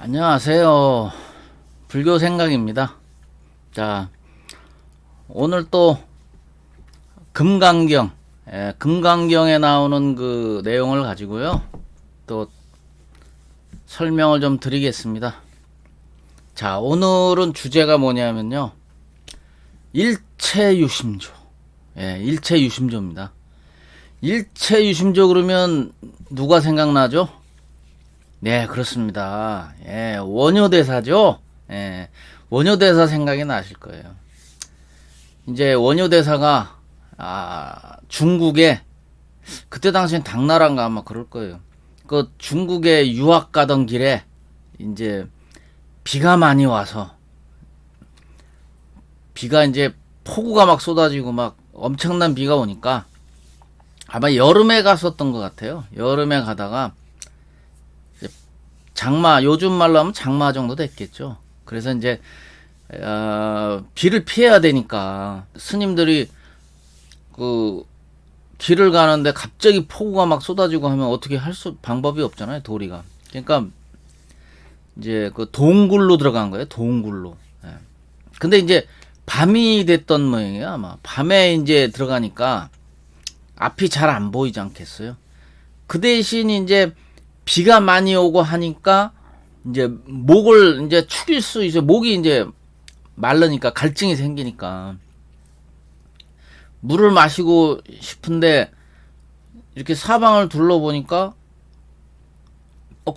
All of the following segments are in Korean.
안녕하세요. 불교 생각입니다. 자, 오늘 또 금강경, 금강경에 나오는 그 내용을 가지고요. 또 설명을 좀 드리겠습니다. 자, 오늘은 주제가 뭐냐면요. 일체유심조. 일체유심조입니다. 일체유심조 그러면 누가 생각나죠? 네, 그렇습니다. 원효대사죠. 원효대사 생각이 나실 거예요. 이제 원효대사가 중국에 그때 당시엔 당나라인가 아마 그럴 거예요. 그 중국에 유학 가던 길에 이제 비가 많이 와서 비가 이제 폭우가 막 쏟아지고 막 엄청난 비가 오니까 아마 여름에 갔었던 것 같아요. 여름에 가다가 장마, 요즘 말로 하면 장마 정도 됐겠죠. 그래서 이제 비를 피해야 되니까 스님들이 그 길을 가는데 갑자기 폭우가 막 쏟아지고 하면 어떻게 할 방법이 없잖아요. 도리가. 그러니까 이제 그 동굴로 들어간 거예요. 동굴로. 근데 이제 밤이 됐던 모양이에요. 아마 밤에 이제 들어가니까 앞이 잘 안 보이지 않겠어요. 그 대신 이제 비가 많이 오고 하니까 이제 목을 이제 축일 수 이제 목이 이제 마르니까 갈증이 생기니까 물을 마시고 싶은데 이렇게 사방을 둘러보니까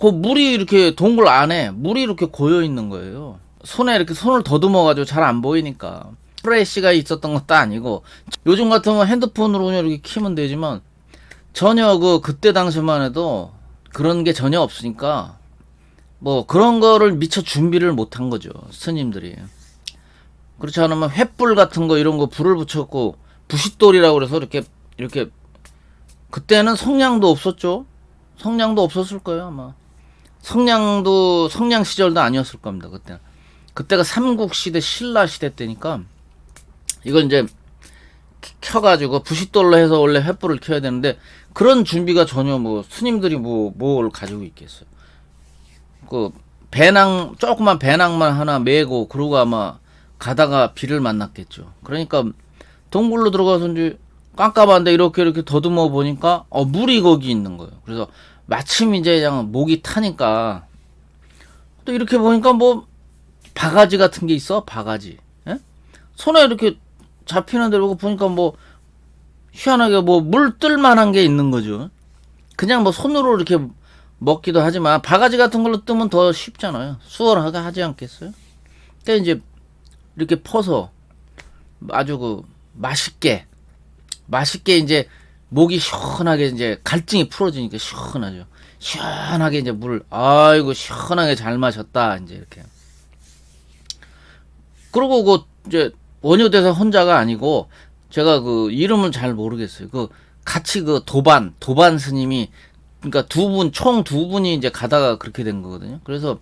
그 물이 이렇게 동굴 안에 물이 이렇게 고여 있는 거예요. 손에 이렇게 손을 더듬어 가지고 잘 안 보이니까 프레시가 있었던 것도 아니고 요즘 같으면 핸드폰으로 그냥 이렇게 키면 되지만 전혀 그때 당시만 해도 그런 게 전혀 없으니까 뭐 그런 거를 미처 준비를 못한 거죠. 스님들이. 그렇지 않으면 횃불 같은 거 이런 거 불을 붙였고 부싯돌이라고 그래서 이렇게 그때는 성냥도 없었죠. 성냥도 없었을 거예요, 아마. 성냥 시절도 아니었을 겁니다. 그때가 삼국시대 신라 시대 때니까 이걸 이제 켜가지고 부싯돌로 해서 원래 횃불을 켜야 되는데 그런 준비가 전혀 뭐 스님들이 뭘 가지고 있겠어요. 그 배낭 조그만 배낭만 하나 메고 그러고 아마 가다가 비를 만났겠죠. 그러니까 동굴로 들어가서 이제 깜깜한데 이렇게 더듬어 보니까 물이 거기 있는 거예요. 그래서 마침 이제 그냥 목이 타니까 또 이렇게 보니까 뭐 바가지 같은 게 있어. 바가지. 손에 이렇게 잡히는 대로 보니까 뭐 희한하게 뭐 물 뜰만한 게 있는 거죠. 그냥 뭐 손으로 이렇게 먹기도 하지만 바가지 같은 걸로 뜨면 더 쉽잖아요. 수월하게 하지 않겠어요? 근데 이제 이렇게 퍼서 아주 맛있게 이제 목이 시원하게 이제 갈증이 풀어지니까 시원하죠. 시원하게 이제 아이고 시원하게 잘 마셨다 이제 이렇게. 그리고 이제 원효대사 혼자가 아니고 제가 이름을 잘 모르겠어요. 같이 도반 스님이 그러니까 총 두 분이 이제 가다가 그렇게 된 거거든요. 그래서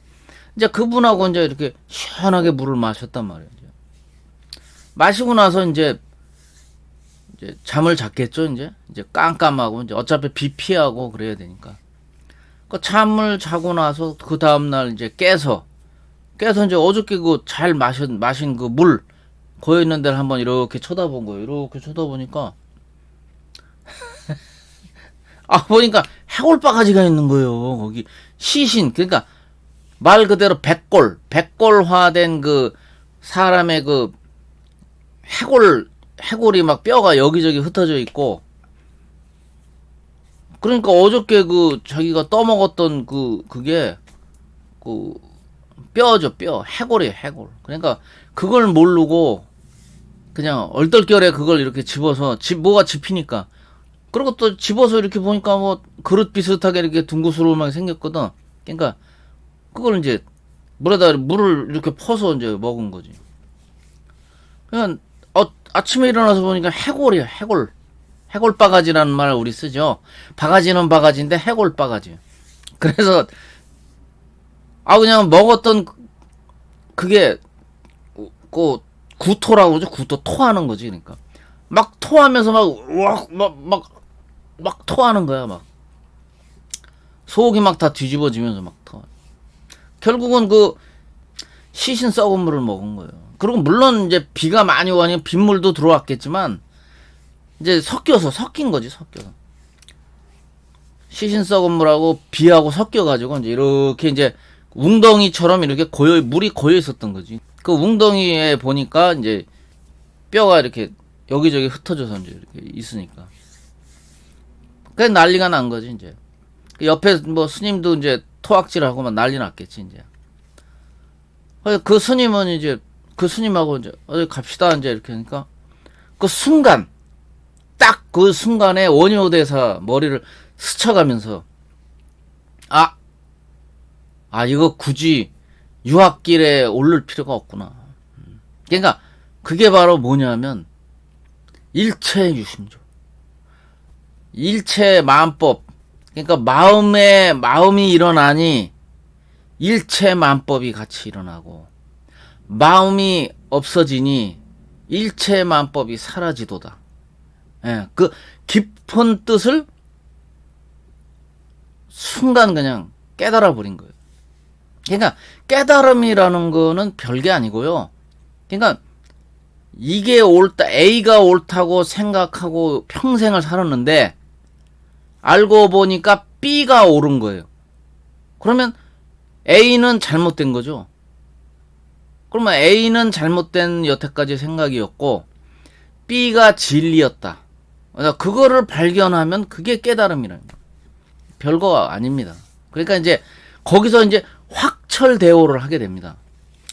이제 그분하고 이제 이렇게 시원하게 물을 마셨단 말이에요. 마시고 나서 이제 잠을 잤겠죠. 이제 깜깜하고 이제 어차피 비 피하고 그래야 되니까. 잠을 자고 나서 그 다음 날 이제 깨서 이제 어저께 잘 마신 물 고여 있는 데를 한번 이렇게 쳐다본 거예요. 이렇게 쳐다보니까 보니까 해골바가지가 있는 거예요. 거기 시신 그러니까 말 그대로 백골화된 사람의 해골이 막 뼈가 여기저기 흩어져 있고 그러니까 어저께 자기가 떠먹었던 그게 뼈죠. 뼈 해골이에요. 해골. 그러니까 그걸 모르고 그냥 얼떨결에 그걸 이렇게 집어서 뭐가 집히니까 그리고 또 집어서 이렇게 보니까 뭐 그릇 비슷하게 이렇게 둥그스름하게 생겼거든. 그러니까 그걸 이제 물을 이렇게 퍼서 이제 먹은 거지. 그냥 아침에 일어나서 보니까 해골이야. 해골 바가지라는 말 우리 쓰죠. 바가지는 바가지인데 해골 바가지. 그래서 그냥 먹었던 그게 구토라고 그러죠. 구토 토하는 거지. 그러니까 막 토하면서 막 토하는 거야. 막 속이 막 다 뒤집어지면서 막 토. 결국은 그 시신 썩은 물을 먹은 거예요. 그리고 물론 이제 비가 많이 오니 빗물도 들어왔겠지만 이제 섞인 거지, 섞여서. 시신 썩은 물하고 비하고 섞여가지고 이제 이렇게 이제 웅덩이처럼 이렇게 물이 고여 있었던 거지. 그 웅덩이에 보니까 이제 뼈가 이렇게 여기저기 흩어져서 이제 이렇게 있으니까. 그래 난리가 난 거지, 이제. 옆에 뭐 스님도 이제 토악질하고 막 난리 났겠지, 이제. 그 스님은 이제 그 스님하고 이제 어디 갑시다 이제 이렇게 하니까 그 순간 딱 그 순간에 원효대사 머리를 스쳐가면서 이거 굳이 유학길에 오를 필요가 없구나. 그러니까 그게 바로 뭐냐면 일체유심조, 일체 마음법. 그러니까 마음이 일어나니 일체 마음법이 같이 일어나고, 마음이 없어지니 일체 마음법이 사라지도다. 예, 그 깊은 뜻을 순간 그냥 깨달아 버린 거예요. 그러니까 깨달음이라는 거는 별게 아니고요. 그러니까 이게 옳다, A가 옳다고 생각하고 평생을 살았는데 알고 보니까 B가 옳은 거예요. 그러면 A는 잘못된 거죠. 그러면 A는 잘못된 여태까지 생각이었고 B가 진리였다. 그거를 발견하면 그게 깨달음이라는 거예요. 별거 아닙니다. 그러니까 이제 거기서 이제 확철대오를 하게 됩니다.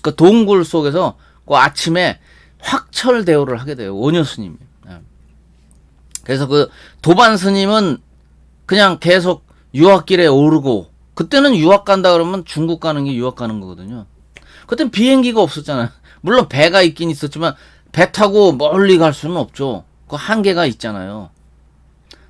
그 동굴 속에서 그 아침에 확철대오를 하게 돼요. 원효 스님이. 그래서 그 도반 스님은 그냥 계속 유학길에 오르고, 그때는 유학 간다 그러면 중국 가는 게 유학 가는 거거든요. 그때는 비행기가 없었잖아요. 물론 배가 있긴 있었지만 배 타고 멀리 갈 수는 없죠. 그 한계가 있잖아요.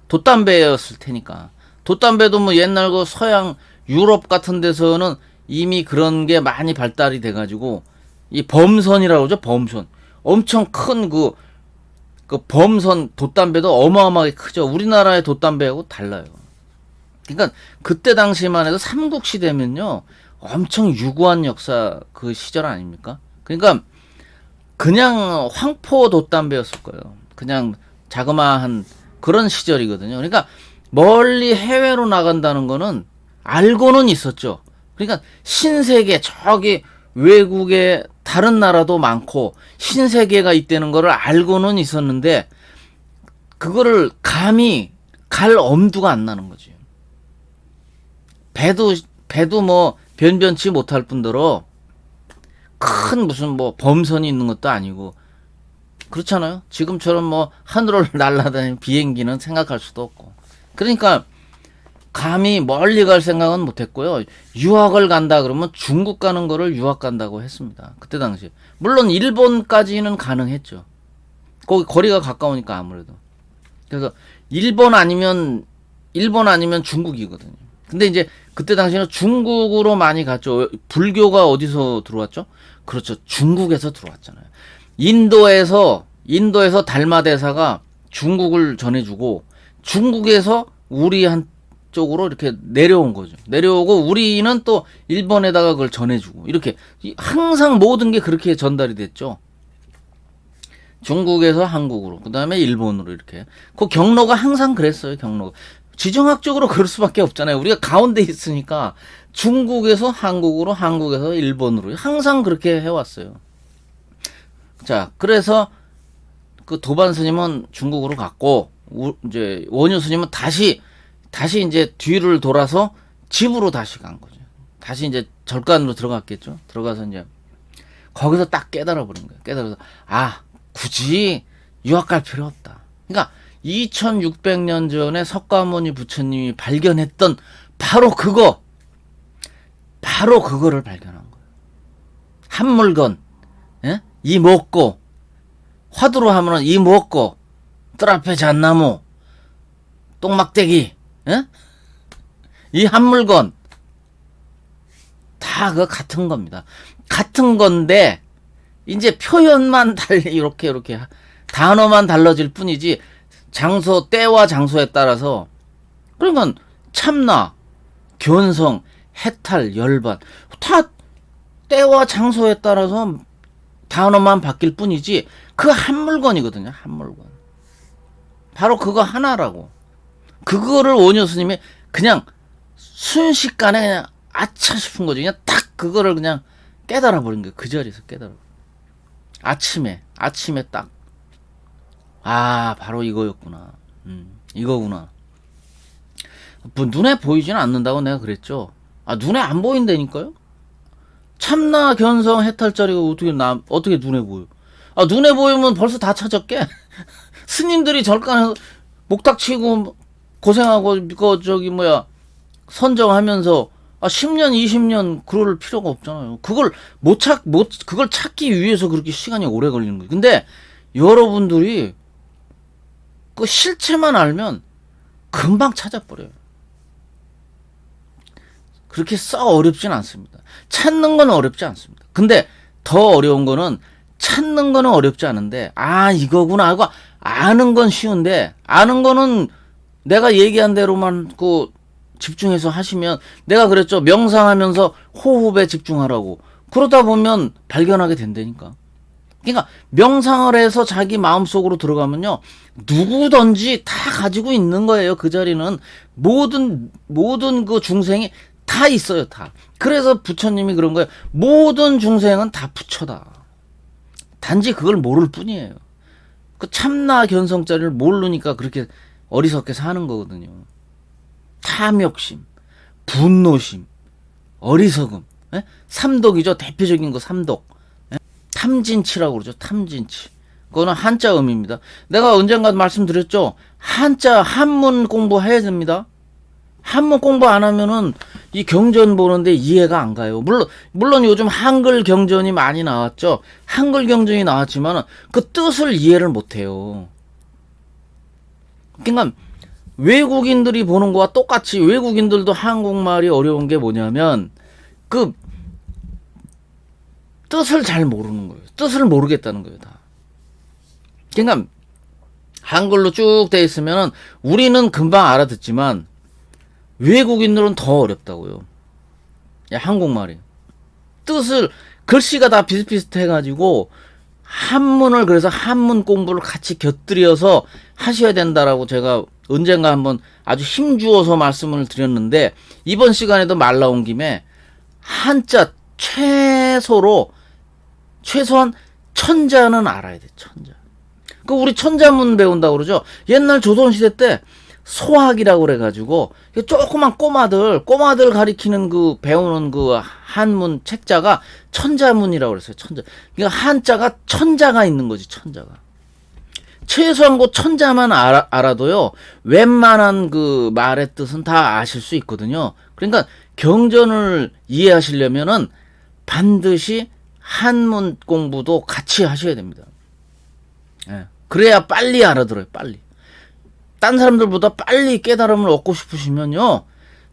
돛담배였을 테니까. 돛담배도 뭐 옛날 그 서양 유럽 같은 데서는 이미 그런 게 많이 발달이 돼가지고 이 범선이라고 그러죠. 범선. 엄청 큰 그 범선 돛담배도 어마어마하게 크죠. 우리나라의 돛담배하고 달라요. 그러니까 그때 당시만 해도 삼국시대면요 엄청 유구한 역사 그 시절 아닙니까? 그러니까 그냥 황포 돛담배였을 거예요. 그냥 자그마한 그런 시절이거든요. 그러니까 멀리 해외로 나간다는 거는 알고는 있었죠. 그러니까 신세계, 저기 외국에 다른 나라도 많고 신세계가 있다는 거를 알고는 있었는데 그거를 감히 갈 엄두가 안 나는 거지. 배도 뭐 변변치 못할 뿐더러 큰 무슨 뭐 범선이 있는 것도 아니고 그렇잖아요. 지금처럼 뭐 하늘을 날아다니는 비행기는 생각할 수도 없고. 그러니까 감히 멀리 갈 생각은 못했고요. 유학을 간다 그러면 중국 가는 거를 유학 간다고 했습니다. 그때 당시. 물론 일본까지는 가능했죠. 거기 거리가 가까우니까 아무래도. 그래서 일본 아니면 중국이거든요. 근데 이제 그때 당시에는 중국으로 많이 갔죠. 불교가 어디서 들어왔죠? 그렇죠. 중국에서 들어왔잖아요. 인도에서 달마 대사가 중국을 전해주고 중국에서 우리 한쪽으로 이렇게 내려온 거죠. 내려오고 우리는 또 일본에다가 그걸 전해주고 이렇게 항상 모든 게 그렇게 전달이 됐죠. 중국에서 한국으로, 그 다음에 일본으로 이렇게. 그 경로가 항상 그랬어요. 경로가. 지정학적으로 그럴 수밖에 없잖아요. 우리가 가운데 있으니까 중국에서 한국으로, 한국에서 일본으로 항상 그렇게 해왔어요. 자, 그래서 그 도반 스님은 중국으로 갔고 이제 원효 스님은 다시 이제 뒤를 돌아서 집으로 다시 간 거죠. 다시 이제 절간으로 들어갔겠죠. 들어가서 이제 거기서 딱 깨달아 버린 거예요. 깨달아서 굳이 유학 갈 필요 없다. 그러니까 2600년 전에 석가모니 부처님이 발견했던 바로 그거를 발견한 거예요. 한 물건, 예? 이 먹고, 화두로 하면은 이 먹고, 뜰 앞에 잣나무, 똥막대기, 예? 이 한 물건, 다 그 같은 겁니다. 같은 건데, 이제 표현만 이렇게 단어만 달라질 뿐이지, 때와 장소에 따라서, 그러니까 참나, 견성, 해탈, 열반 다 때와 장소에 따라서 단어만 바뀔 뿐이지 그 한 물건이거든요. 한 물건. 바로 그거 하나라고. 그거를 오은효 스님이 그냥 순식간에 그냥 아차 싶은 거죠. 그냥 딱 그거를 그냥 깨달아 버린 거예요. 그 자리에서 깨달아. 아침에 딱. 아, 바로 이거였구나. 이거구나. 뭐 눈에 보이지는 않는다고 내가 그랬죠. 아, 눈에 안 보인다니까요? 참나 견성 해탈자리가 어떻게 눈에 보여? 아, 눈에 보이면 벌써 다 찾았게. 스님들이 절간에서 목닥치고 고생하고, 선정하면서, 10년, 20년 그럴 필요가 없잖아요. 그걸 찾기 위해서 그렇게 시간이 오래 걸리는 거예요. 근데 여러분들이 그 실체만 알면 금방 찾아버려요. 그렇게 썩 어렵진 않습니다. 찾는 건 어렵지 않습니다. 근데 더 어려운 거는 찾는 거는 어렵지 않은데, 이거구나 하고 아는 건 쉬운데, 아는 거는 내가 얘기한 대로만 집중해서 하시면, 내가 그랬죠. 명상하면서 호흡에 집중하라고. 그러다 보면 발견하게 된다니까. 그러니까 명상을 해서 자기 마음속으로 들어가면요, 누구든지 다 가지고 있는 거예요. 그 자리는 모든 그 중생이 다 있어요. 다. 그래서 부처님이 그런 거예요. 모든 중생은 다 부처다. 단지 그걸 모를 뿐이에요. 그 참나 견성자리를 모르니까 그렇게 어리석게 사는 거거든요. 탐욕심, 분노심, 어리석음, 삼독이죠. 대표적인 거 삼독. 탐진치라고 그러죠. 탐진치. 그거는 한자음입니다. 내가 언젠가 말씀드렸죠. 한문 공부해야 됩니다. 한문 공부 안 하면은 이 경전 보는데 이해가 안 가요. 물론 요즘 한글 경전이 많이 나왔죠. 한글 경전이 나왔지만 그 뜻을 이해를 못 해요. 그러니까 외국인들이 보는 거와 똑같이 외국인들도 한국말이 어려운 게 뭐냐면 그 뜻을 잘 모르는 거예요. 뜻을 모르겠다는 거예요, 다. 그러니까 한글로 쭉 돼 있으면은 우리는 금방 알아듣지만 외국인들은 더 어렵다고요. 한국말이. 글씨가 다 비슷비슷해가지고 한문을 그래서 한문 공부를 같이 곁들여서 하셔야 된다라고 제가 언젠가 한번 아주 힘주어서 말씀을 드렸는데, 이번 시간에도 말 나온 김에 한자 최소한 천자는 알아야 돼. 천자. 우리 천자문 배운다고 그러죠. 옛날 조선시대 때 소학이라고 그래가지고 조그만 꼬마들 가리키는 배우는 한문 책자가 천자문이라고 그랬어요. 천자. 그러니까 한자가 천자가 있는 거지. 천자가. 최소한 천자만 알아도요, 웬만한 말의 뜻은 다 아실 수 있거든요. 그러니까 경전을 이해하시려면은 반드시 한문 공부도 같이 하셔야 됩니다. 그래야 빨리 알아들어요. 빨리. 딴 사람들보다 빨리 깨달음을 얻고 싶으시면요,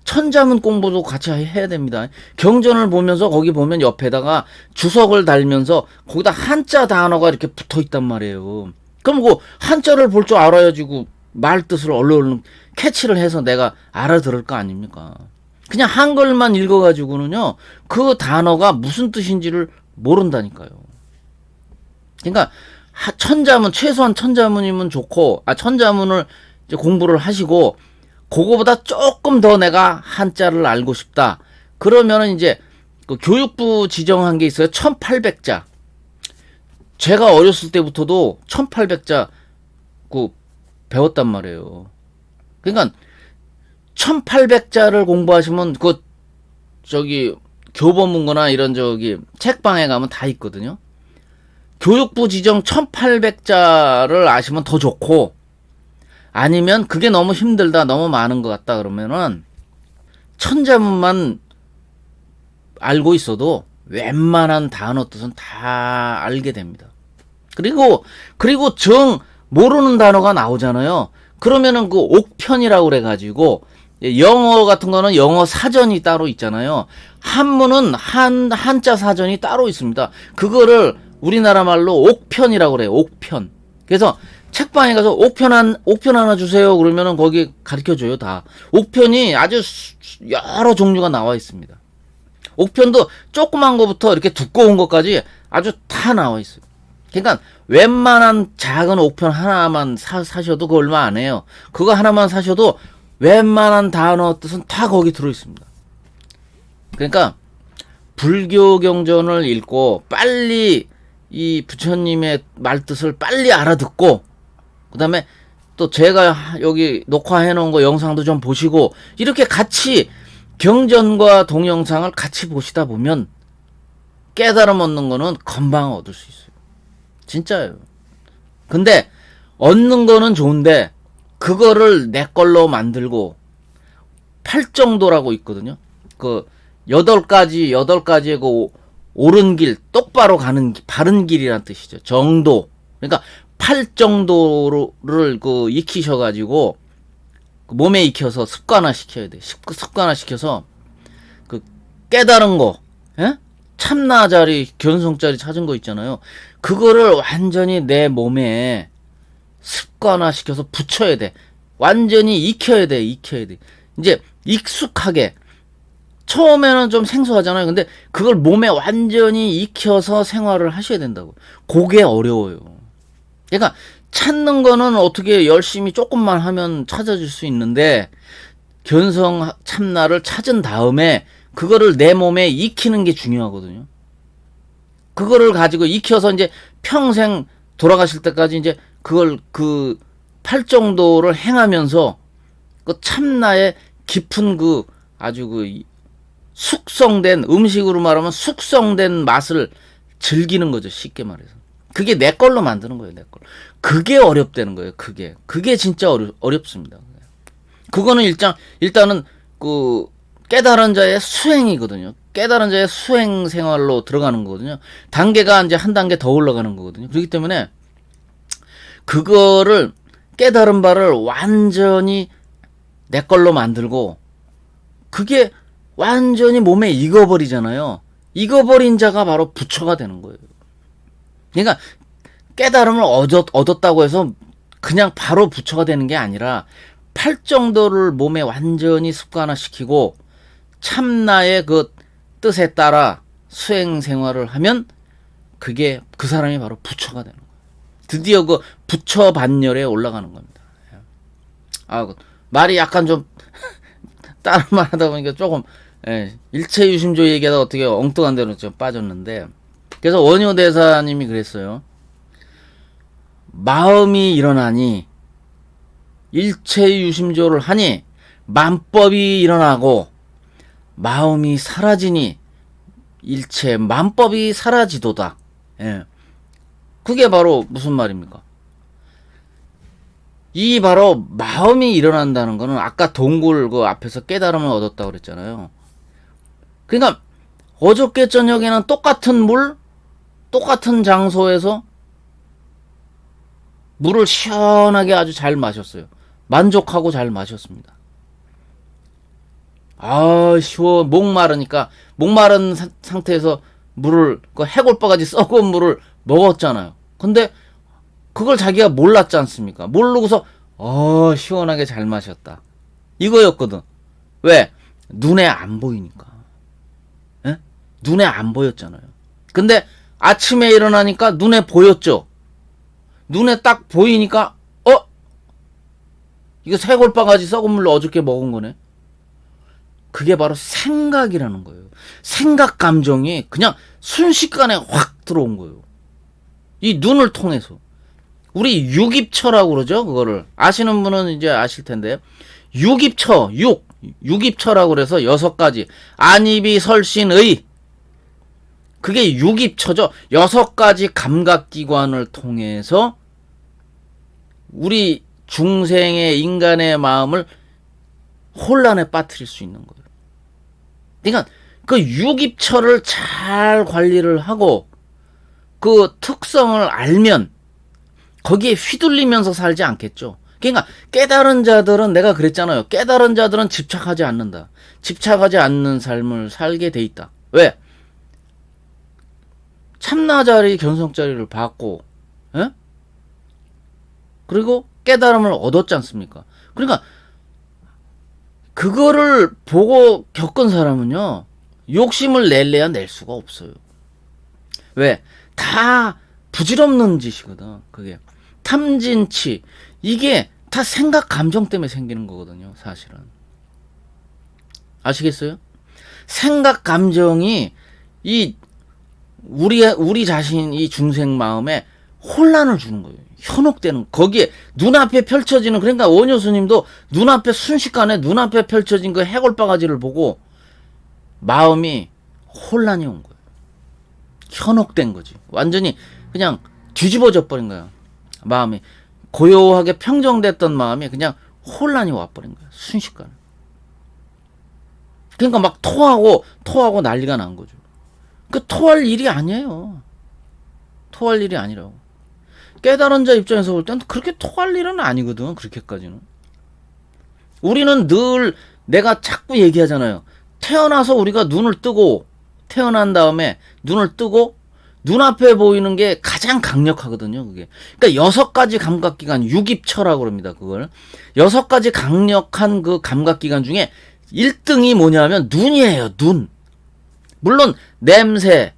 천자문 공부도 같이 해야 됩니다. 경전을 보면서 거기 보면 옆에다가 주석을 달면서 거기다 한자 단어가 이렇게 붙어 있단 말이에요. 그럼 한자를 볼 줄 알아야지 말 뜻을 얼른 캐치를 해서 내가 알아들을 거 아닙니까? 그냥 한글만 읽어가지고는요, 그 단어가 무슨 뜻인지를 모른다니까요. 그러니까 최소한 천자문이면 좋고, 천자문을 이제 공부를 하시고, 그거보다 조금 더 내가 한자를 알고 싶다. 그러면은 이제 교육부 지정한 게 있어요. 1800자. 제가 어렸을 때부터도 1800자 배웠단 말이에요. 그러니까 1800자를 공부하시면 교보문고나 이런 책방에 가면 다 있거든요. 교육부 지정 1800자를 아시면 더 좋고, 아니면 그게 너무 힘들다, 너무 많은 것 같다 그러면은 천자문만 알고 있어도 웬만한 단어 뜻은 다 알게 됩니다. 그리고 모르는 단어가 나오잖아요. 그러면은 옥편이라고 그래가지고, 영어 같은 거는 영어 사전이 따로 있잖아요. 한문은 한자 사전이 따로 있습니다. 그거를 우리나라 말로 옥편이라고 그래요. 옥편. 그래서 책방에 가서 옥편 하나 주세요. 그러면은 거기 가르쳐 줘요, 다. 옥편이 아주 여러 종류가 나와 있습니다. 옥편도 조그만 거부터 이렇게 두꺼운 것까지 아주 다 나와 있어요. 그러니까 웬만한 작은 옥편 하나만 사셔도 그거 얼마 안 해요. 그거 하나만 사셔도 웬만한 단어 뜻은 다 거기 들어 있습니다. 그러니까 불교 경전을 읽고 빨리 이 부처님의 말뜻을 빨리 알아듣고, 그 다음에 또 제가 여기 녹화해 놓은 거 영상도 좀 보시고, 이렇게 같이 경전과 동영상을 같이 보시다 보면 깨달음 얻는 거는 금방 얻을 수 있어요. 진짜예요. 근데 얻는 거는 좋은데 그거를 내 걸로 만들고, 팔정도라고 있거든요. 그 8가지의 그 옳은 길, 똑바로 가는 바른 길이란 뜻이죠. 정도. 그러니까 팔정도를 그 익히셔가지고 몸에 익혀서 습관화 시켜야 돼. 습관화 시켜서 그 깨달은 거, 예? 참나자리, 견성자리 찾은 거 있잖아요. 그거를 완전히 내 몸에 습관화 시켜서 붙여야 돼. 완전히 익혀야 돼. 이제 익숙하게. 처음에는 좀 생소하잖아요. 근데 그걸 몸에 완전히 익혀서 생활을 하셔야 된다고. 그게 어려워요. 그러니까 찾는 거는 어떻게 열심히 조금만 하면 찾아질 수 있는데, 견성 참나를 찾은 다음에 그거를 내 몸에 익히는 게 중요하거든요. 그거를 가지고 익혀서 이제 평생 돌아가실 때까지 이제 그걸 그 팔정도를 행하면서 그 참나의 깊은 그 아주 그 숙성된, 음식으로 말하면 숙성된 맛을 즐기는 거죠. 쉽게 말해서. 그게 내 걸로 만드는 거예요. 내 걸로. 그게 어렵다는 거예요. 그게 진짜 어렵습니다. 그거는 일단은 그 깨달은 자의 수행이거든요. 깨달은 자의 수행 생활로 들어가는 거거든요. 단계가 이제 한 단계 더 올라가는 거거든요. 그렇기 때문에 그거를 깨달은 바를 완전히 내 걸로 만들고, 그게 완전히 몸에 익어버리잖아요. 익어버린 자가 바로 부처가 되는 거예요. 그러니까 깨달음을 얻었다고 해서 그냥 바로 부처가 되는 게 아니라 팔정도를 몸에 완전히 습관화시키고 참나의 그 뜻에 따라 수행 생활을 하면 그게 그 사람이 바로 부처가 되는 거예요. 드디어 그 부처 반열에 올라가는 겁니다. 아, 말이 약간 좀 다른 말 하다 보니까 조금, 일체 유심조 얘기하다 어떻게 엉뚱한 데로 좀 빠졌는데, 그래서 원효 대사님이 그랬어요. 마음이 일어나니 일체 유심조를 하니 만법이 일어나고, 마음이 사라지니 일체 만법이 사라지도다. 예. 그게 바로 무슨 말입니까? 이 바로 마음이 일어난다는 거는 아까 동굴 그 앞에서 깨달음을 얻었다고 그랬잖아요. 그러니까 어저께 저녁에는 똑같은 물, 똑같은 장소에서 물을 시원하게 아주 잘 마셨어요. 만족하고 잘 마셨습니다. 아, 목마르니까, 목마른 상태에서 물을, 그 해골바가지 썩은 물을 먹었잖아요. 근데 그걸 자기가 몰랐지 않습니까? 모르고서, 시원하게 잘 마셨다. 이거였거든. 왜? 눈에 안 보이니까. 에? 눈에 안 보였잖아요. 근데 아침에 일어나니까 눈에 보였죠? 눈에 딱 보이니까, 이거 해골바가지 썩은 물로 어저께 먹은 거네? 그게 바로 생각이라는 거예요. 생각 감정이 그냥 순식간에 확 들어온 거예요. 이 눈을 통해서. 우리 육입처라고 그러죠. 그거를 아시는 분은 이제 아실 텐데, 육입처, 육입처라고 그래서 6가지 안입이 설신의, 그게 육입처죠. 6가지 감각기관을 통해서 우리 중생의 인간의 마음을 혼란에 빠뜨릴 수 있는 거예요. 그러니까 그 육입처를 잘 관리를 하고 그 특성을 알면 거기에 휘둘리면서 살지 않겠죠. 그러니까 깨달은 자들은, 내가 그랬잖아요. 깨달은 자들은 집착하지 않는다. 집착하지 않는 삶을 살게 돼 있다. 왜? 참나자리, 견성자리를 받고, 에? 그리고 깨달음을 얻었지 않습니까? 그러니까 그거를 보고 겪은 사람은요, 욕심을 낼래야 낼 수가 없어요. 왜? 다 부질없는 짓이거든. 그게 탐진치, 이게 다 생각 감정 때문에 생기는 거거든요, 사실은. 아시겠어요? 생각 감정이 이 우리 자신, 이 중생 마음에 혼란을 주는 거예요. 현혹되는, 거기에 눈앞에 펼쳐지는, 그러니까 원효 스님도 눈앞에 순식간에 눈앞에 펼쳐진 그 해골바가지를 보고 마음이 혼란이 온 거예요. 현혹된 거지. 완전히 그냥 뒤집어져 버린 거야. 마음이 고요하게 평정됐던 마음이 그냥 혼란이 와버린 거야. 순식간에. 그러니까 막 토하고 난리가 난 거죠. 그 토할 일이 아니에요. 토할 일이 아니라고. 깨달은 자 입장에서 볼 때는 그렇게 토할 일은 아니거든. 그렇게까지는. 우리는 늘, 내가 자꾸 얘기하잖아요. 태어나서 우리가 눈을 뜨고, 태어난 다음에 눈을 뜨고 눈앞에 보이는 게 가장 강력하거든요. 그게. 그러니까 6가지 감각기관, 육입처라고 그럽니다. 그걸. 6가지 강력한 그 감각기관 중에 1등이 뭐냐면 눈이에요. 눈. 물론 냄새,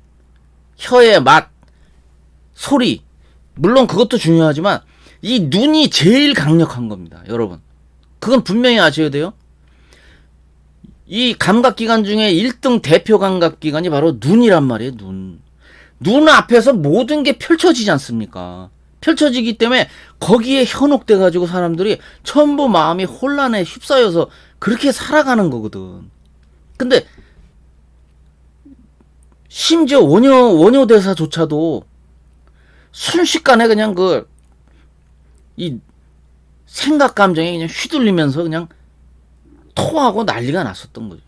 혀의 맛, 소리, 물론 그것도 중요하지만 이 눈이 제일 강력한 겁니다. 여러분. 그건 분명히 아셔야 돼요. 이 감각기관 중에 1등 대표 감각기관이 바로 눈이란 말이에요. 눈 앞에서 모든 게 펼쳐지지 않습니까? 펼쳐지기 때문에 거기에 현혹돼 가지고 사람들이 전부 마음이 혼란에 휩싸여서 그렇게 살아가는 거거든. 근데 심지어 원효 대사조차도 순식간에 그냥 이 생각 감정에 그냥 휘둘리면서 그냥 토하고 난리가 났었던 거지.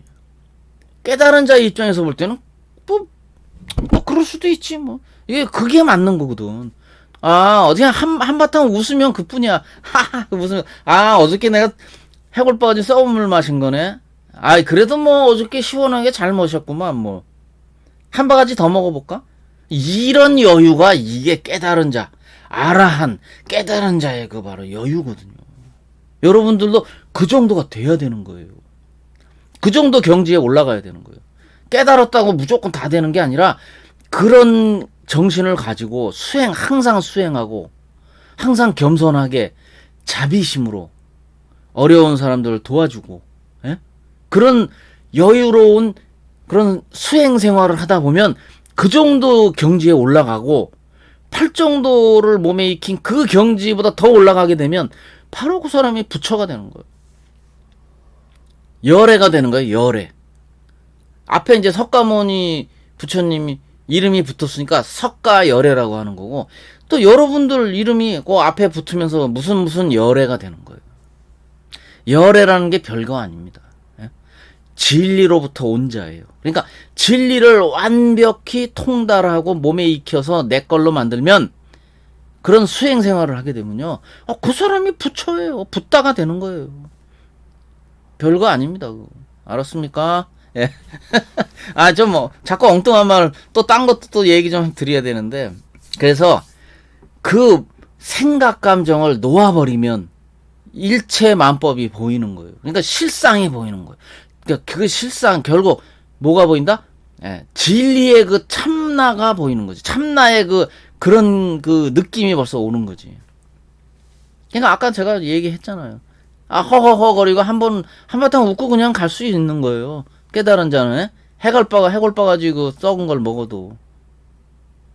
깨달은 자의 입장에서 볼 때는 뭐 그럴 수도 있지 뭐. 이게 그게 맞는 거거든. 어디 한바탕 웃으면 그뿐이야. 하하 웃으면 어저께 내가 해골바가지 썩은 물 마신 거네. 그래도 뭐 어저께 시원하게 잘 마셨구만 뭐. 한 바가지 더 먹어볼까? 이런 여유가 이게 깨달은 자, 아라한 깨달은 자의 그 바로 여유거든요. 여러분들도 그 정도가 돼야 되는 거예요. 그 정도 경지에 올라가야 되는 거예요. 깨달았다고 무조건 다 되는 게 아니라 그런 정신을 가지고 항상 수행하고 항상 겸손하게 자비심으로 어려운 사람들을 도와주고, 예? 그런 여유로운 그런 수행 생활을 하다 보면 그 정도 경지에 올라가고 팔 정도를 몸에 익힌 그 경지보다 더 올라가게 되면 바로 그 사람이 부처가 되는 거예요. 열애가 되는 거예요. 열애. 앞에 이제 석가모니 부처님이 이름이 붙었으니까 석가열애라고 하는 거고, 또 여러분들 이름이 그 앞에 붙으면서 무슨 열애가 되는 거예요. 열애라는 게 별거 아닙니다. 진리로부터 온 자예요. 그러니까 진리를 완벽히 통달하고 몸에 익혀서 내 걸로 만들면, 그런 수행 생활을 하게 되면요, 그 사람이 부처예요. 붓다가 되는 거예요. 별거 아닙니다. 그거. 알았습니까? 예. 좀 자꾸 엉뚱한 말, 또 딴 것도 또 얘기 좀 드려야 되는데, 그래서 그 생각 감정을 놓아버리면 일체 만법이 보이는 거예요. 그러니까 실상이 보이는 거예요. 그러니까 그 실상, 결국 뭐가 보인다? 진리의 그 참나가 보이는 거지. 참나의 그런 느낌이 벌써 오는 거지. 그러니까 아까 제가 얘기했잖아요. 허허허거리고 한바탕 웃고 그냥 갈 수 있는 거예요. 깨달은 자는. 해골바가지 썩은 걸 먹어도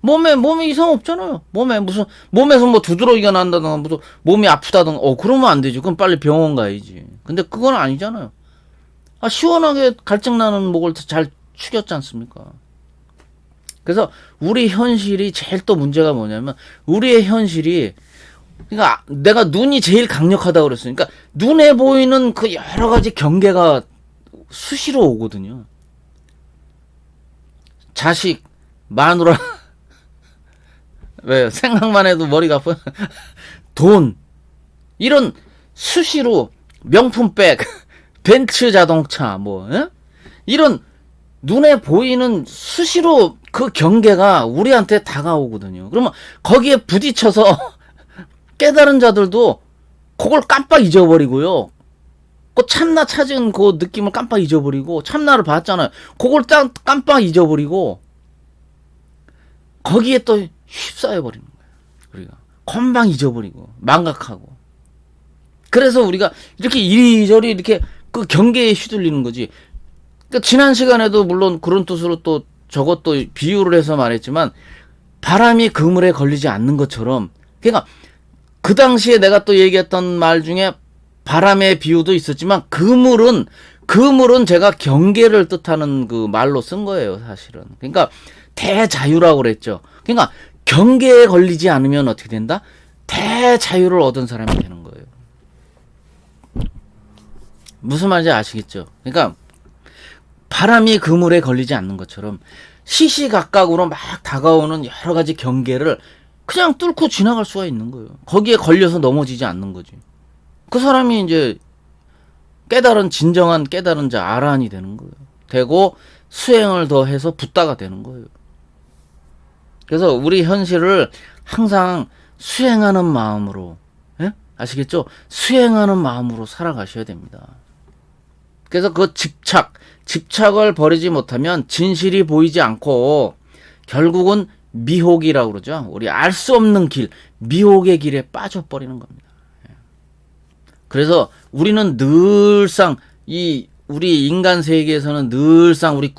몸에 이상 없잖아요. 몸에서 뭐 두드러기가 난다든가 무슨 몸이 아프다든가 그러면 안 되지. 그럼 빨리 병원 가야지. 근데 그건 아니잖아요. 시원하게 갈증 나는 목을 잘 축였지 않습니까? 그래서 우리 현실이 제일 또 문제가 뭐냐면, 우리의 현실이, 그러니까 내가 눈이 제일 강력하다고 그랬어요. 그러니까 눈에 보이는 그 여러 가지 경계가 수시로 오거든요. 자식, 마누라, 왜 생각만 해도 머리가 아파요. 돈, 이런 수시로 명품백, 벤츠 자동차, 이런 눈에 보이는 수시로 그 경계가 우리한테 다가오거든요. 그러면 거기에 부딪혀서 깨달은 자들도 그걸 깜빡 잊어버리고요. 그 참나 찾은 그 느낌을 깜빡 잊어버리고, 참나를 봤잖아요. 그걸 깜빡 잊어버리고, 거기에 또 휩싸여 버리는 거예요. 우리가 금방 잊어버리고 망각하고. 그래서 우리가 이렇게 이리저리 이렇게 그 경계에 휘둘리는 거지. 그러니까 지난 시간에도 물론 그런 뜻으로 또 저것도 비유를 해서 말했지만, 바람이 그물에 걸리지 않는 것처럼, 그러니까 그 당시에 내가 또 얘기했던 말 중에 바람의 비유도 있었지만, 그물은 제가 경계를 뜻하는 그 말로 쓴 거예요, 사실은. 그러니까 대자유라고 그랬죠. 그러니까 경계에 걸리지 않으면 어떻게 된다? 대자유를 얻은 사람이 되는 거예요. 무슨 말인지 아시겠죠? 그러니까 바람이 그물에 걸리지 않는 것처럼 시시각각으로 막 다가오는 여러 가지 경계를 그냥 뚫고 지나갈 수가 있는 거예요. 거기에 걸려서 넘어지지 않는 거지. 그 사람이 이제 진정한 깨달은 자, 아라한이 되는 거예요. 되고 수행을 더 해서 붓다가 되는 거예요. 그래서 우리 현실을 항상 수행하는 마음으로, 예? 아시겠죠? 수행하는 마음으로 살아가셔야 됩니다. 그래서 그 집착을 버리지 못하면 진실이 보이지 않고 결국은 미혹이라고 그러죠. 우리 알 수 없는 길, 미혹의 길에 빠져버리는 겁니다. 그래서 우리는 늘상 우리 인간 세계에서는 늘상 우리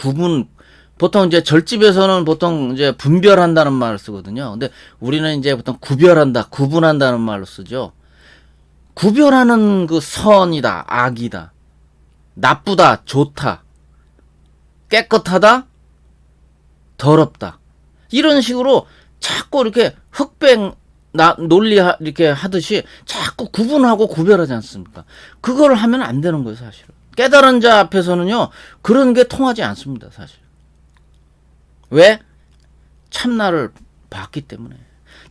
보통 이제 절집에서는 보통 이제 분별한다는 말을 쓰거든요. 근데 우리는 이제 보통 구분한다는 말로 쓰죠. 구별하는 그 선이다, 악이다, 나쁘다, 좋다, 깨끗하다, 더럽다. 이런 식으로 자꾸 이렇게 논리 이렇게 하듯이 자꾸 구분하고 구별하지 않습니까? 그걸 하면 안 되는 거예요, 사실은. 깨달은 자 앞에서는요, 그런 게 통하지 않습니다, 사실. 왜? 참나를 봤기 때문에.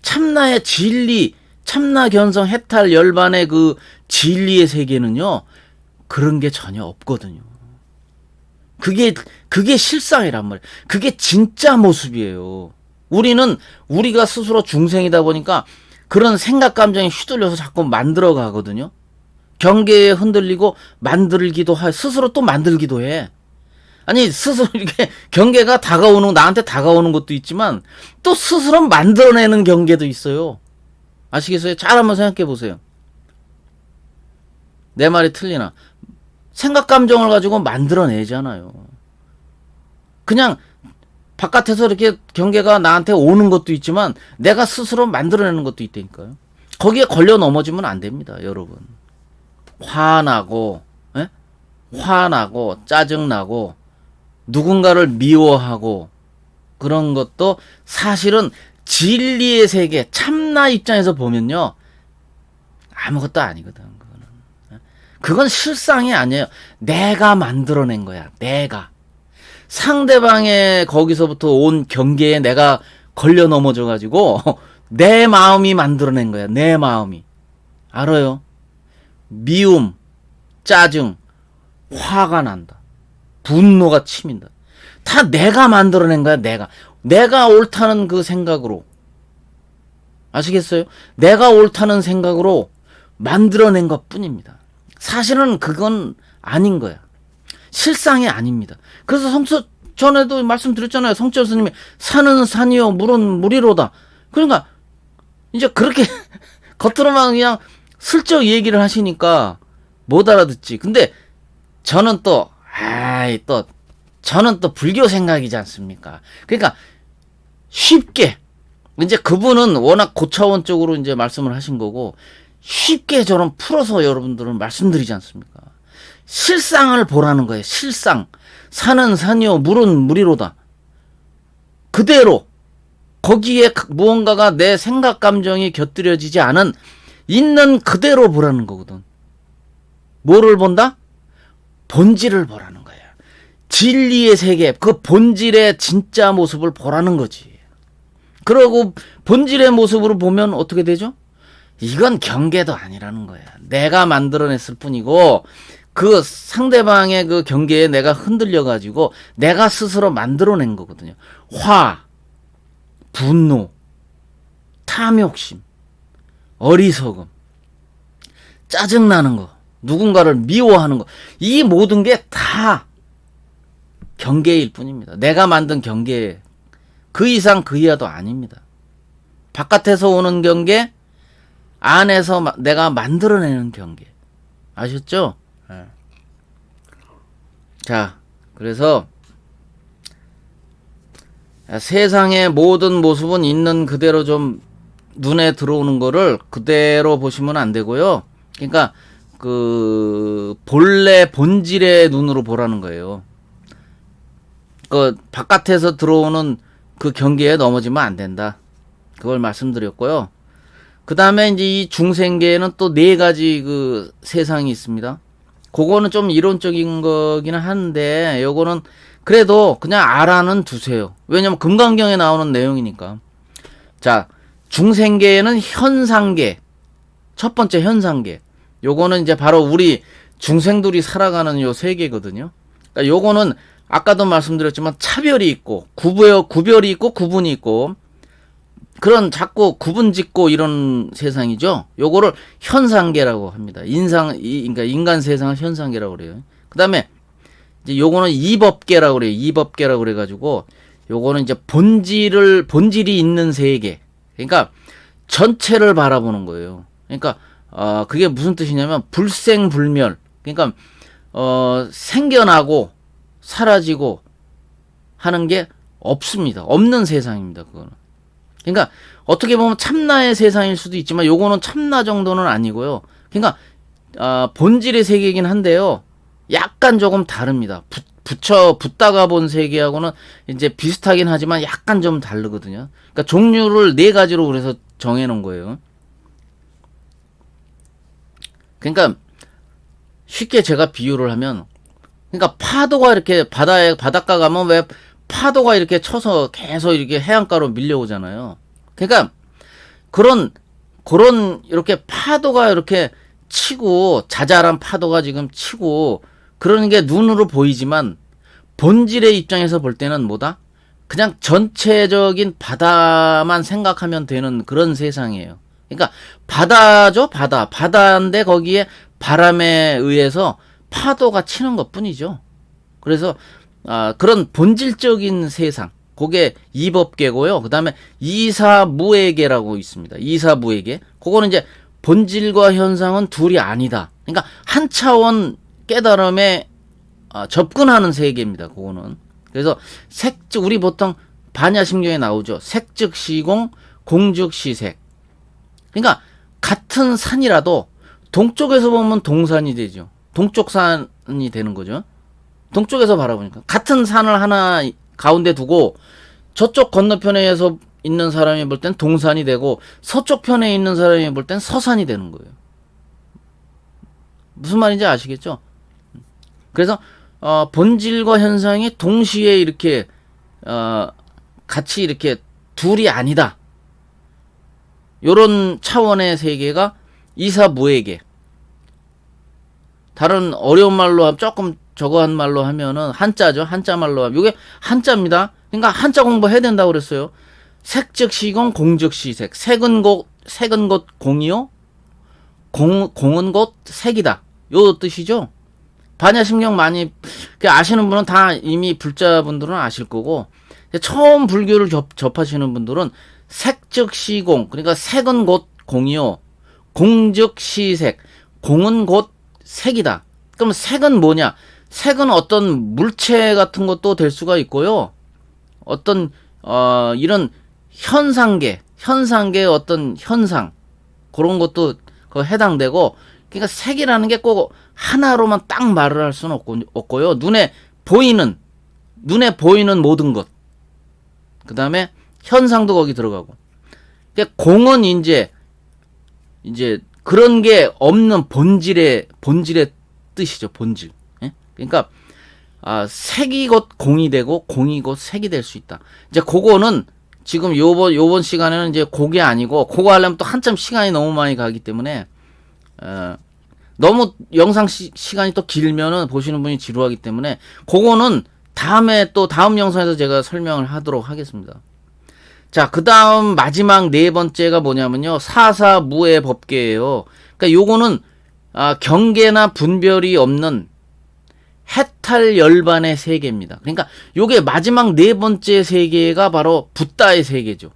참나의 진리, 참나 견성 해탈 열반의 그 진리의 세계는요, 그런 게 전혀 없거든요. 그게 실상이란 말이에요. 그게 진짜 모습이에요. 우리가 스스로 중생이다 보니까 그런 생각, 감정에 휘둘려서 자꾸 만들어 가거든요. 경계에 흔들리고 스스로 또 만들기도 해. 아니, 스스로 이렇게 경계가 나한테 다가오는 것도 있지만, 또 스스로 만들어내는 경계도 있어요. 아시겠어요? 잘 한번 생각해 보세요. 내 말이 틀리나? 생각, 감정을 가지고 만들어내잖아요. 그냥 바깥에서 이렇게 경계가 나한테 오는 것도 있지만, 내가 스스로 만들어내는 것도 있다니까요. 거기에 걸려 넘어지면 안 됩니다, 여러분. 화나고, 짜증나고, 누군가를 미워하고, 그런 것도 사실은 진리의 세계, 참나 입장에서 보면요, 아무것도 아니거든. 그건 실상이 아니에요. 내가 만들어낸 거야. 내가. 상대방의 거기서부터 온 경계에 내가 걸려 넘어져가지고 내 마음이 만들어낸 거야. 내 마음이. 알아요? 미움, 짜증, 화가 난다. 분노가 치민다. 다 내가 만들어낸 거야. 내가 옳다는 그 생각으로. 아시겠어요? 내가 옳다는 생각으로 만들어낸 것 뿐입니다. 사실은 그건 아닌 거야. 실상이 아닙니다. 그래서 전에도 말씀드렸잖아요. 성철 스님이 산은 산이요, 물은 물이로다. 그러니까 이제 그렇게 겉으로만 그냥 슬쩍 얘기를 하시니까 못 알아듣지. 근데 저는 또 불교 생각이지 않습니까? 그러니까 쉽게, 이제 그분은 워낙 고차원적으로 이제 말씀을 하신 거고, 쉽게 저는 풀어서 여러분들은 말씀드리지 않습니까? 실상을 보라는 거예요. 실상. 산은 산이요, 물은 물이로다. 그대로 거기에 무언가가 내 생각, 감정이 곁들여지지 않은 있는 그대로 보라는 거거든. 뭐를 본다? 본질을 보라는 거야. 진리의 세계, 그 본질의 진짜 모습을 보라는 거지. 그러고 본질의 모습으로 보면 어떻게 되죠? 이건 경계도 아니라는 거야. 내가 만들어냈을 뿐이고, 그 상대방의 그 경계에 내가 흔들려가지고 내가 스스로 만들어낸 거거든요. 화, 분노, 탐욕심, 어리석음, 짜증나는 거, 누군가를 미워하는 거, 이 모든 게 다 경계일 뿐입니다. 내가 만든 경계, 그 이상 그 이하도 아닙니다. 바깥에서 오는 경계, 안에서 내가 만들어내는 경계. 아셨죠? 네. 자, 그래서 세상의 모든 모습은 있는 그대로 좀 눈에 들어오는 거를 그대로 보시면 안 되고요. 그러니까 그 본래 본질의 눈으로 보라는 거예요. 그 바깥에서 들어오는 그 경계에 넘어지면 안 된다. 그걸 말씀드렸고요. 그 다음에 이제 이 중생계에는 또 네 가지 그 세상이 있습니다. 그거는 좀 이론적인 거기는 한데, 요거는 그래도 그냥 알아는 두세요. 왜냐면 금강경에 나오는 내용이니까. 자, 중생계에는 현상계. 첫 번째 현상계. 요거는 이제 바로 우리 중생들이 살아가는 요 세계거든요. 그러니까 요거는 아까도 말씀드렸지만 차별이 있고, 구별이 있고, 구분이 있고, 그런 자꾸 구분 짓고 이런 세상이죠. 요거를 현상계라고 합니다. 그러니까 인간 세상을 현상계라고 그래요. 그 다음에 이제 요거는 이법계라고 그래요. 이법계라고 그래가지고 요거는 이제 본질이 있는 세계. 그러니까 전체를 바라보는 거예요. 그러니까 그게 무슨 뜻이냐면 불생불멸. 그러니까 생겨나고 사라지고 하는 게 없습니다. 없는 세상입니다. 그거는. 그러니까 어떻게 보면 참나의 세상일 수도 있지만 요거는 참나 정도는 아니고요. 그러니까 본질의 세계이긴 한데요. 약간 조금 다릅니다. 붙다가 본 세계하고는 이제 비슷하긴 하지만 약간 좀 다르거든요. 그러니까 종류를 네 가지로 그래서 정해놓은 거예요. 그러니까 쉽게 제가 비유를 하면, 그러니까 파도가 이렇게 바닷가 가면 왜 파도가 이렇게 쳐서 계속 이렇게 해안가로 밀려오잖아요. 그러니까 그런 이렇게 파도가 이렇게 치고, 자잘한 파도가 지금 치고 그러는 게 눈으로 보이지만 본질의 입장에서 볼 때는 뭐다? 그냥 전체적인 바다만 생각하면 되는 그런 세상이에요. 그러니까 바다죠, 바다. 바다인데 거기에 바람에 의해서 파도가 치는 것뿐이죠. 그래서 그런 본질적인 세상, 그게 이법계고요. 그 다음에 이사무예계라고 있습니다. 이사무예계. 그거는 이제 본질과 현상은 둘이 아니다. 그러니까 한 차원 깨달음에 접근하는 세계입니다. 그거는. 그래서 우리 보통 반야심경에 나오죠. 색즉 시공, 공즉 시색. 그러니까 같은 산이라도 동쪽에서 보면 동산이 되죠. 동쪽 산이 되는 거죠. 동쪽에서 바라보니까 같은 산을 하나 가운데 두고 저쪽 건너편에서 있는 사람이 볼 땐 동산이 되고 서쪽 편에 있는 사람이 볼 땐 서산이 되는 거예요. 무슨 말인지 아시겠죠? 그래서 본질과 현상이 동시에 이렇게 같이 이렇게 둘이 아니다. 요런 차원의 세계가 이사무예계. 다른 어려운 말로 조금 저거 한 말로 하면은 한자죠. 한자 말로 하면 이게 한자입니다. 그러니까 한자 공부해야 된다고 그랬어요. 색즉 시공, 공즉 시색. 색은 곧 공이요. 공은 곧 색이다. 요 뜻이죠. 반야심경 많이 아시는 분은 다 이미 불자분들은 아실 거고, 처음 불교를 접하시는 분들은 색즉 시공, 그러니까 색은 곧 공이요. 공즉 시색. 공은 곧 색이다. 그럼 색은 뭐냐? 색은 어떤 물체 같은 것도 될 수가 있고요. 어떤 이런 현상계의 어떤 현상, 그런 것도 해당되고. 그러니까 색이라는 게 꼭 하나로만 딱 말을 할 수는 없고요. 눈에 보이는 모든 것. 그 다음에 현상도 거기 들어가고. 그러니까 공은 이제 그런 게 없는 본질의 뜻이죠. 본질. 예? 그러니까 색이 곧 공이 되고 공이 곧 색이 될 수 있다. 이제 그거는 지금 요번 시간에는 이제 그게 아니고, 그거 하려면 또 한참 시간이 너무 많이 가기 때문에 너무 영상 시간이 또 길면은 보시는 분이 지루하기 때문에 그거는 다음 영상에서 제가 설명을 하도록 하겠습니다. 자, 그 다음 마지막 네 번째가 뭐냐면요. 사사무의 법계예요. 그러니까 요거는 경계나 분별이 없는 해탈 열반의 세계입니다. 그러니까 요게 마지막 네 번째 세계가 바로 붓다의 세계죠.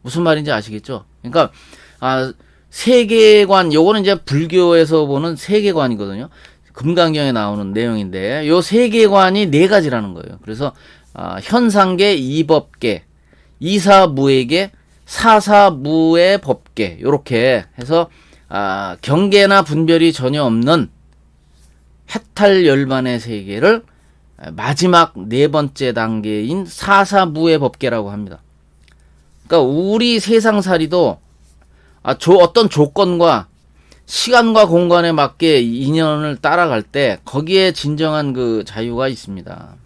무슨 말인지 아시겠죠? 그러니까 세계관, 요거는 이제 불교에서 보는 세계관이거든요. 금강경에 나오는 내용인데 요 세계관이 네 가지라는 거예요. 그래서 현상계, 이법계, 이사무에게, 사사무의 법계, 요렇게 해서 경계나 분별이 전혀 없는 해탈 열반의 세계를 마지막 네 번째 단계인 사사무의 법계라고 합니다. 그러니까 우리 세상살이도 어떤 조건과 시간과 공간에 맞게 인연을 따라갈 때 거기에 진정한 그 자유가 있습니다.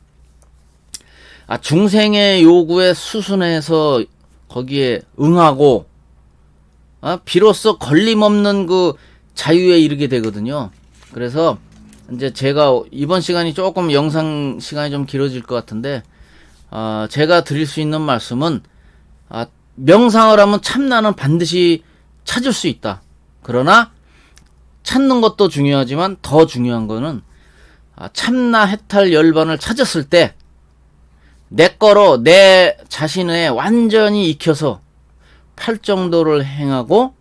중생의 요구에 수순해서 거기에 응하고 비로소 걸림없는 그 자유에 이르게 되거든요. 그래서 이제 제가 이번 시간이 조금 영상 시간이 좀 길어질 것 같은데 제가 드릴 수 있는 말씀은 명상을 하면 참나는 반드시 찾을 수 있다. 그러나 찾는 것도 중요하지만 더 중요한 거는 참나 해탈 열반을 찾았을 때 내 거로 내 자신에 완전히 익혀서 팔정도를 행하고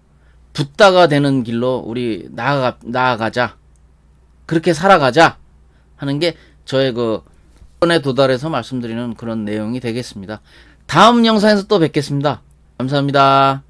붓다가 되는 길로 우리 나아가자. 그렇게 살아가자 하는 게 저의 그 선에 도달해서 말씀드리는 그런 내용이 되겠습니다. 다음 영상에서 또 뵙겠습니다. 감사합니다.